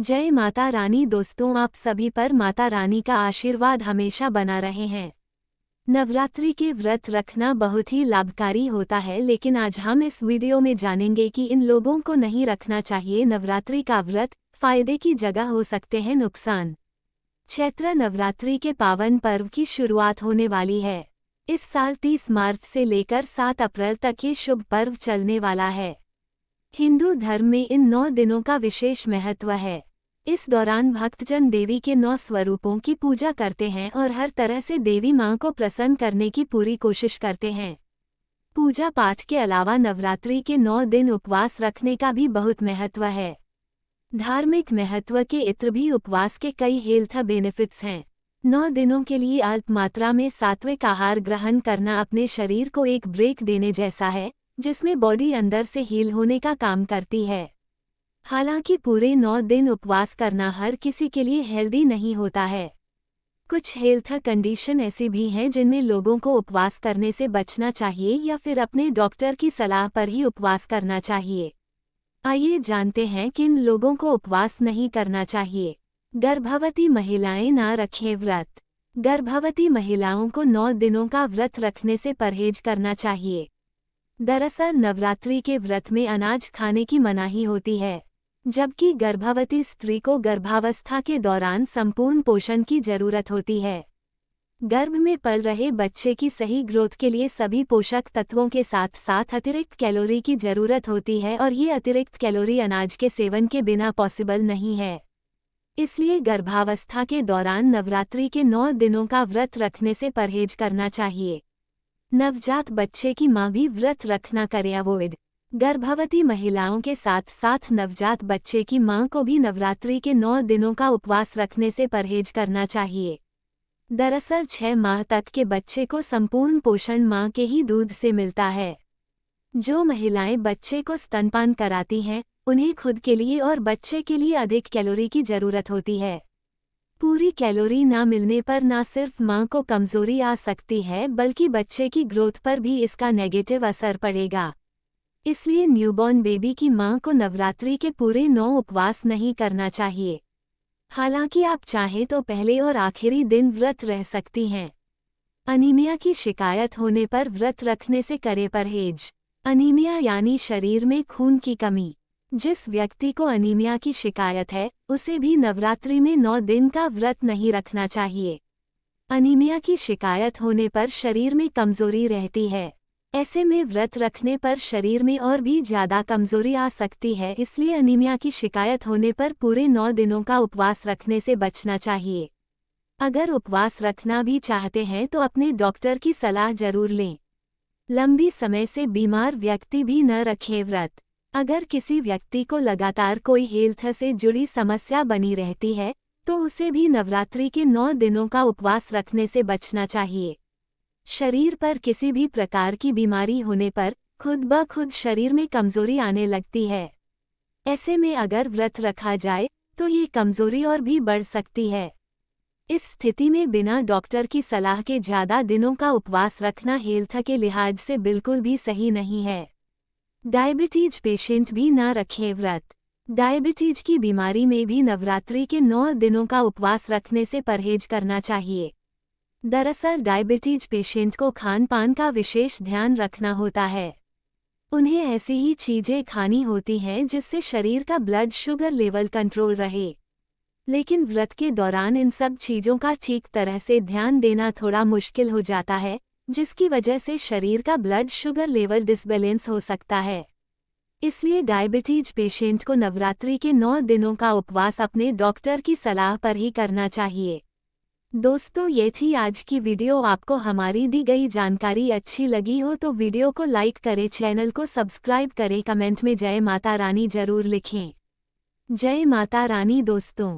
जय माता रानी। दोस्तों, आप सभी पर माता रानी का आशीर्वाद हमेशा बना रहे हैं। नवरात्रि के व्रत रखना बहुत ही लाभकारी होता है, लेकिन आज हम इस वीडियो में जानेंगे कि इन लोगों को नहीं रखना चाहिए। नवरात्रि का व्रत फायदे की जगह हो सकते हैं नुकसान। चैत्र नवरात्रि के पावन पर्व की शुरुआत होने वाली है। इस साल 30 मार्च से लेकर 7 अप्रैल तक ये शुभ पर्व चलने वाला है। हिंदू धर्म में इन 9 दिनों का विशेष महत्व है। इस दौरान भक्तजन देवी के 9 स्वरूपों की पूजा करते हैं और हर तरह से देवी मां को प्रसन्न करने की पूरी कोशिश करते हैं। पूजा पाठ के अलावा नवरात्रि के 9 दिन उपवास रखने का भी बहुत महत्व है। धार्मिक महत्व के इत्र भी उपवास के कई हेल्थ बेनिफिट्स हैं। 9 दिनों के लिए अल्प मात्रा में सात्विक आहार ग्रहण करना अपने शरीर को एक ब्रेक देने जैसा है, जिसमें बॉडी अंदर से हील होने का काम करती है। हालांकि पूरे 9 दिन उपवास करना हर किसी के लिए हेल्दी नहीं होता है। कुछ हेल्थ कंडीशन ऐसी भी हैं जिनमें लोगों को उपवास करने से बचना चाहिए या फिर अपने डॉक्टर की सलाह पर ही उपवास करना चाहिए। आइए जानते हैं किन लोगों को उपवास नहीं करना चाहिए। गर्भवती महिलाएं ना रखें व्रत। गर्भवती महिलाओं को 9 दिनों का व्रत रखने से परहेज करना चाहिए। दरअसल नवरात्रि के व्रत में अनाज खाने की मनाही होती है, जबकि गर्भवती स्त्री को गर्भावस्था के दौरान संपूर्ण पोषण की जरूरत होती है। गर्भ में पल रहे बच्चे की सही ग्रोथ के लिए सभी पोषक तत्वों के साथ साथ अतिरिक्त कैलोरी की जरूरत होती है, और ये अतिरिक्त कैलोरी अनाज के सेवन के बिना पॉसिबल नहीं है। इसलिए गर्भावस्था के दौरान नवरात्रि के 9 दिनों का व्रत रखने से परहेज करना चाहिए। नवजात बच्चे की मां भी व्रत रखना करे अवॉइड। गर्भवती महिलाओं के साथ साथ नवजात बच्चे की मां को भी नवरात्रि के 9 दिनों का उपवास रखने से परहेज करना चाहिए। दरअसल 6 माह तक के बच्चे को संपूर्ण पोषण मां के ही दूध से मिलता है। जो महिलाएं बच्चे को स्तनपान कराती हैं, उन्हें खुद के लिए और बच्चे के लिए अधिक कैलोरी की जरूरत होती है। पूरी कैलोरी ना मिलने पर ना सिर्फ मां को कमजोरी आ सकती है, बल्कि बच्चे की ग्रोथ पर भी इसका नेगेटिव असर पड़ेगा। इसलिए न्यूबॉर्न बेबी की मां को नवरात्रि के पूरे 9 उपवास नहीं करना चाहिए। हालांकि आप चाहें तो पहले और आखिरी दिन व्रत रह सकती हैं। अनीमिया की शिकायत होने पर व्रत रखने से करे परहेज। अनीमिया यानी शरीर में खून की कमी। जिस व्यक्ति को अनीमिया की शिकायत है, उसे भी नवरात्रि में 9 दिन का व्रत नहीं रखना चाहिए। अनीमिया की शिकायत होने पर शरीर में कमजोरी रहती है। ऐसे में व्रत रखने पर शरीर में और भी ज्यादा कमजोरी आ सकती है। इसलिए अनीमिया की शिकायत होने पर पूरे 9 दिनों का उपवास रखने से बचना चाहिए। अगर उपवास रखना भी चाहते हैं तो अपने डॉक्टर की सलाह जरूर लें। लंबी समय से बीमार व्यक्ति भी न रखें व्रत। अगर किसी व्यक्ति को लगातार कोई हेल्थ से जुड़ी समस्या बनी रहती है, तो उसे भी नवरात्रि के 9 दिनों का उपवास रखने से बचना चाहिए। शरीर पर किसी भी प्रकार की बीमारी होने पर खुद ब खुद शरीर में कमजोरी आने लगती है। ऐसे में अगर व्रत रखा जाए तो ये कमजोरी और भी बढ़ सकती है। इस स्थिति में बिना डॉक्टर की सलाह के ज्यादा दिनों का उपवास रखना हेल्थ के लिहाज से बिल्कुल भी सही नहीं है। डायबिटीज पेशेंट भी ना रखें व्रत। डायबिटीज की बीमारी में भी नवरात्रि के 9 दिनों का उपवास रखने से परहेज करना चाहिए। दरअसल डायबिटीज पेशेंट को खान पान का विशेष ध्यान रखना होता है। उन्हें ऐसी ही चीजें खानी होती हैं जिससे शरीर का ब्लड शुगर लेवल कंट्रोल रहे। लेकिन व्रत के दौरान इन सब चीजों का ठीक तरह से ध्यान देना थोड़ा मुश्किल हो जाता है, जिसकी वजह से शरीर का ब्लड शुगर लेवल डिसबैलेंस हो सकता है। इसलिए डायबिटीज पेशेंट को नवरात्रि के 9 दिनों का उपवास अपने डॉक्टर की सलाह पर ही करना चाहिए। दोस्तों, ये थी आज की वीडियो। आपको हमारी दी गई जानकारी अच्छी लगी हो तो वीडियो को लाइक करें, चैनल को सब्सक्राइब करें, कमेंट में जय माता रानी जरूर लिखें। जय माता रानी दोस्तों।